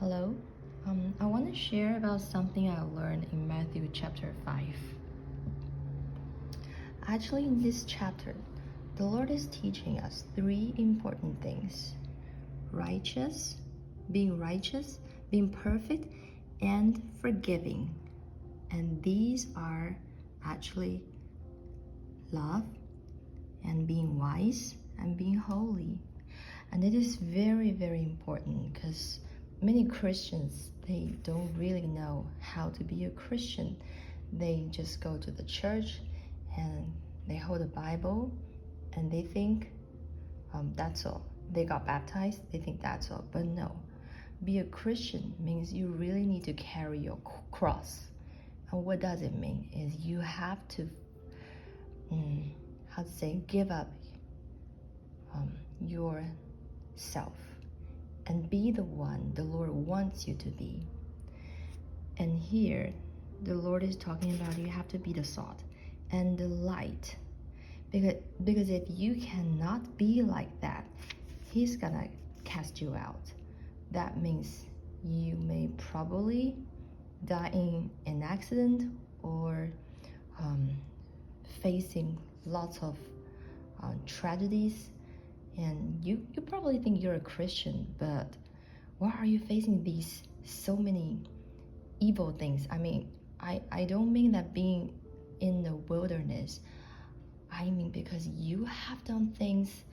Hello. I want to share about something I learned in Matthew chapter 5. Actually, in this chapter, the Lord is teaching us three important things: being righteous, being perfect, and forgiving. And these are actually love and being wise and being holy. And it is very, very important because many Christians, they don't really know how to be a Christian. They just go to the church and they hold a Bible and they think that's all. They got baptized, they think that's all. But no, be a Christian means you really need to carry your cross. And what does it mean is you have to, give up yourself and be the one the Lord wants you to be. And here, the Lord is talking about you have to be the salt and the light. Because if you cannot be like that, He's gonna cast you out. That means you may probably die in an accident or facing lots of tragedies. And you probably think you're a Christian, but why are you facing these so many evil things? I mean, I don't mean that being in the wilderness. I mean because you have done things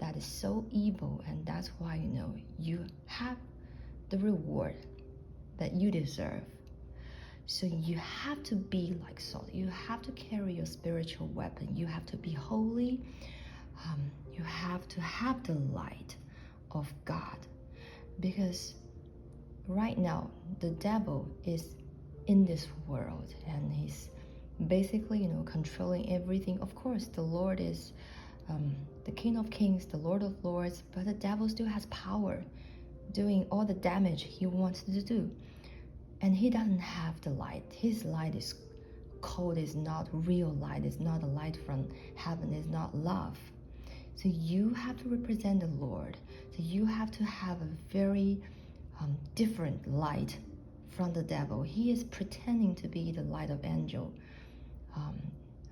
that is so evil, and that's why you have the reward that you deserve. So you have to be like salt. You have to carry your spiritual weapon. You have to be holy. You have to have the light of God, because right now the devil is in this world and he's basically controlling everything. Of course, the Lord is the King of Kings, the Lord of Lords, but the devil still has power, doing all the damage he wants to do. And he doesn't have the light. His light is cold, is not real light, it's not a light from heaven, it's not love. So you have to represent the Lord. So you have to have a very different light from the devil. He is pretending to be the light of angel.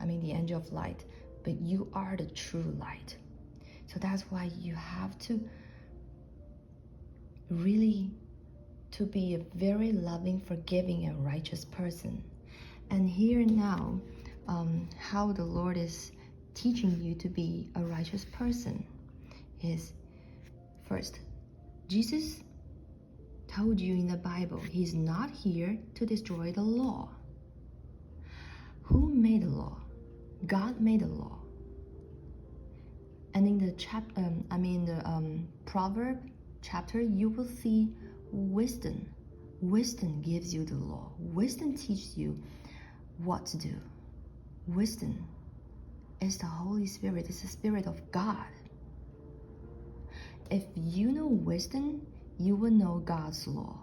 The angel of light. But you are the true light. So that's why you have to really to be a very loving, forgiving, and righteous person. And here now, how the Lord is teaching you to be a righteous person is, first, Jesus told you in the Bible He's not here to destroy the law. Who made the law? God made the law. And in the Proverb chapter, you will see wisdom. Wisdom gives you the law. Wisdom teaches you what to do. Wisdom is the Holy Spirit. It's the Spirit of God. If you know wisdom, you will know God's law.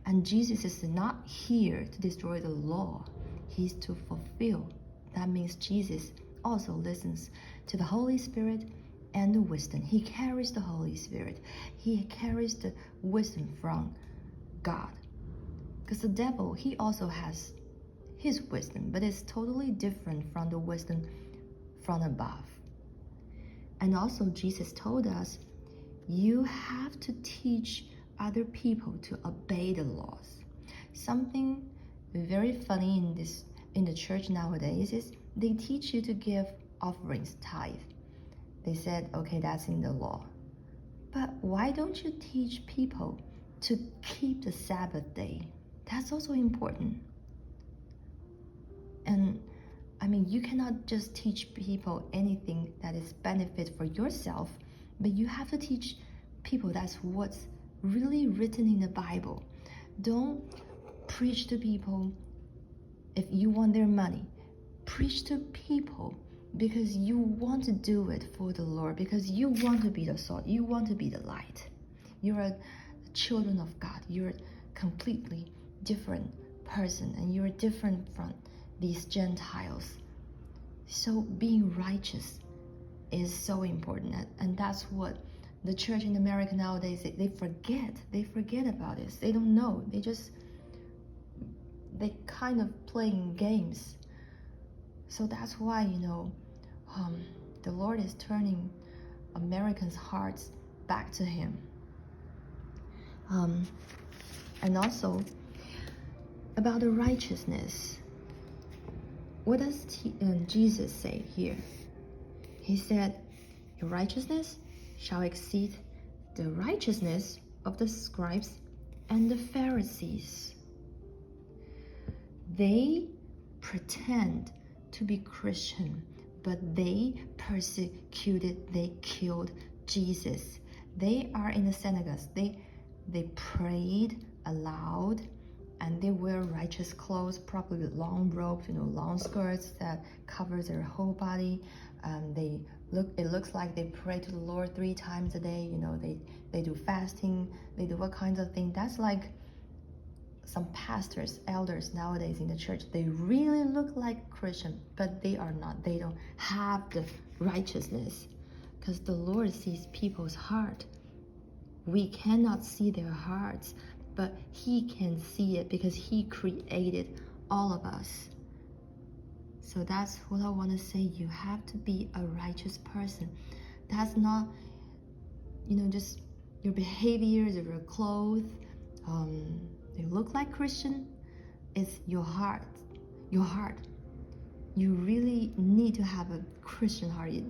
And Jesus is not here to destroy the law. He's to fulfill. That means Jesus also listens to the Holy Spirit and the wisdom. He carries the Holy Spirit. He carries the wisdom from God. Because the devil, he also has his wisdom, but it's totally different from the wisdom from above. And also Jesus told us, you have to teach other people to obey the laws. Something very funny in the church nowadays is they teach you to give offerings, tithe. They said, okay, that's in the law. But why don't you teach people to keep the Sabbath day? That's also important. And you cannot just teach people anything that is benefit for yourself, but you have to teach people that's what's really written in the Bible. Don't preach to people if you want their money. Preach to people because you want to do it for the Lord, because you want to be the salt, you want to be the light. You're a children of God. You're a completely different person, and you're different from these Gentiles. So being righteous is so important, and that's what the church in America nowadays, they forget about this. They don't know. They kind of playing games. So that's why, the Lord is turning Americans' hearts back to Him. And also about the righteousness. What does Jesus say here? He said, your righteousness shall exceed the righteousness of the scribes and the Pharisees. They pretend to be Christian, but they persecuted, they killed Jesus. They are in the synagogues. They prayed aloud, and they wear righteous clothes, probably with long robes, long skirts that covers their whole body. It looks like they pray to the Lord 3 times a day. They do fasting, they do all kinds of things. That's like some pastors, elders nowadays in the church. They really look like Christian, but they are not. They don't have the righteousness, because the Lord sees people's heart. We cannot see their hearts, but He can see it because He created all of us. So that's what I want to say. You have to be a righteous person. That's not, just your behaviors or your clothes. They look like Christian. It's your heart. Your heart. You really need to have a Christian heart. You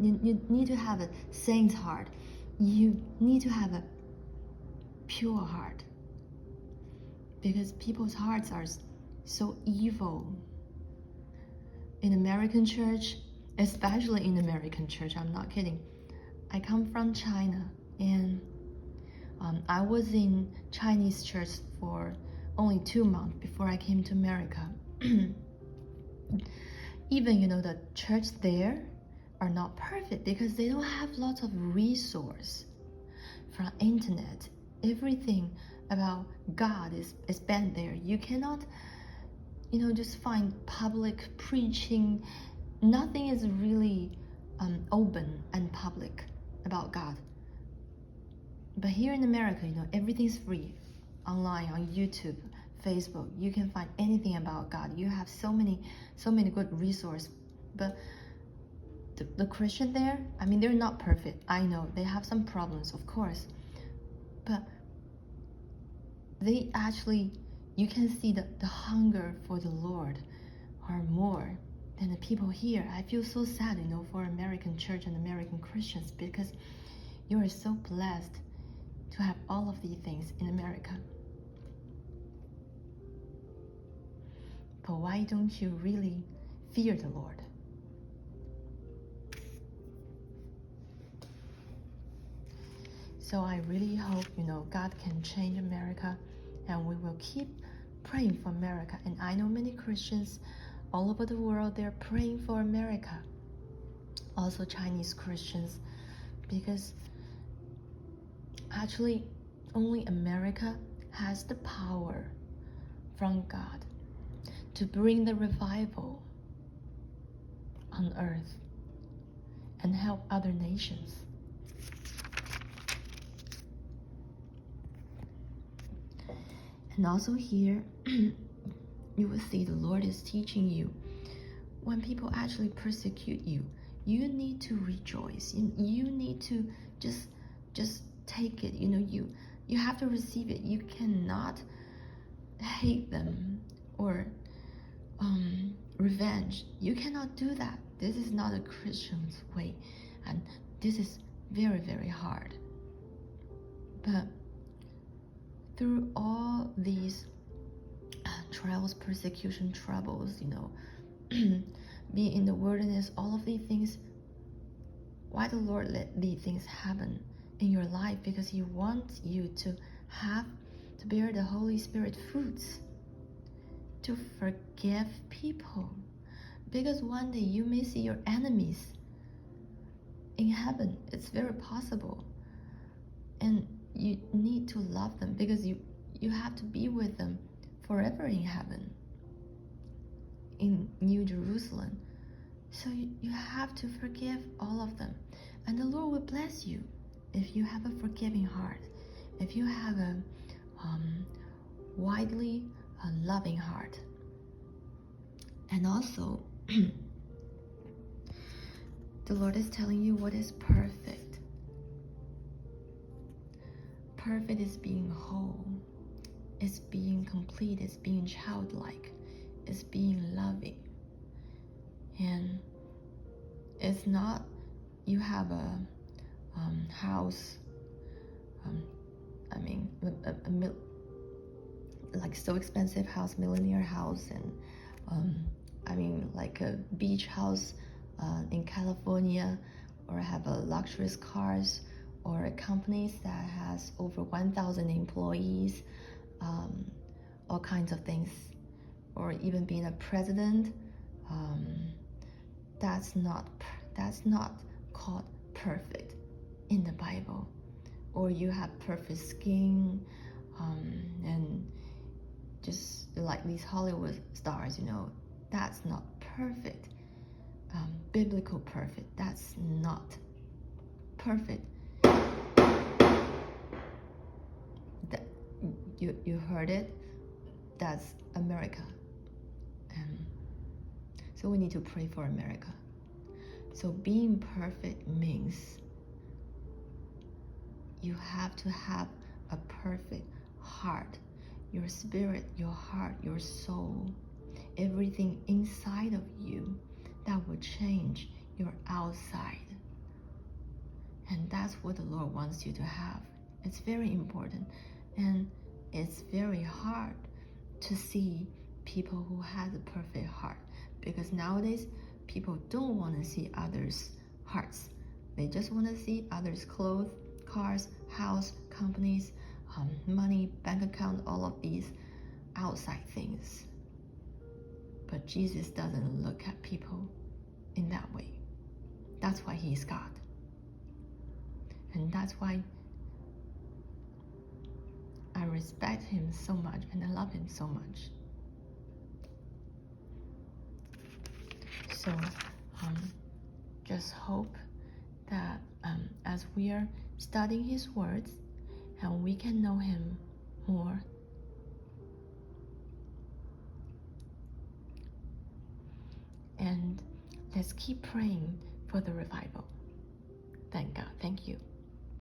need to have a saint's heart. You need to have a pure heart. Because people's hearts are so evil. In American church, especially in American church, I'm not kidding. I come from China, and I was in Chinese church for only 2 months before I came to America. Even, the church there are not perfect because they don't have lots of resource from internet. Everything about God is banned there. You cannot, just find public preaching. Nothing is really open and public about God. But here in America, everything's free. Online, on YouTube, Facebook, you can find anything about God. You have so many good resources. But the Christian there, they're not perfect. I know they have some problems, of course. But they actually, you can see the hunger for the Lord are more than the people here. I feel so sad, for American church and American Christians, because you are so blessed to have all of these things in America. But why don't you really fear the Lord? So I really hope, God can change America, and we will keep praying for America. And I know many Christians all over the world, they're praying for America. Also Chinese Christians, because actually only America has the power from God to bring the revival on earth and help other nations. And also here, you will see the Lord is teaching you, when people actually persecute you, you need to rejoice. You need to just take it. You have to receive it. You cannot hate them or revenge. You cannot do that. This is not a Christian's way, and this is very, very hard. But through all these trials, persecution, troubles, being in the wilderness, all of these things, why the Lord let these things happen in your life? Because He wants you to bear the Holy Spirit fruits, to forgive people. Because one day you may see your enemies in heaven. It's very possible. And you need to love them, because you have to be with them forever in heaven, in New Jerusalem. So you have to forgive all of them, and the Lord will bless you. if you have a forgiving heart, if you have a widely loving heart, and also the Lord is telling you what is perfect. Perfect is being whole, it's being complete, it's being childlike, it's being loving. And it's not you have a house, like so expensive house, millionaire house, and like a beach house in California, or have a luxurious cars, or companies that has over 1,000 employees, all kinds of things, or even being a president. That's not called perfect in the Bible. Or you have perfect skin, and just like these Hollywood stars, that's not perfect. Biblical perfect, that's not perfect. That you heard it, that's America. So we need to pray for America. So being perfect means you have to have a perfect heart, your spirit, your heart, your soul, everything inside of you that will change your outside. And that's what the Lord wants you to have. It's very important, and it's very hard to see people who have a perfect heart, because nowadays people don't want to see others' hearts. They just want to see others' clothes, cars, house, companies, money, bank account, all of these outside things. But Jesus doesn't look at people in that way. That's why He's God. And that's why I respect Him so much, and I love Him so much. So just hope that as we are studying His words, and we can know Him more. And let's keep praying for the revival. Thank God. Thank you.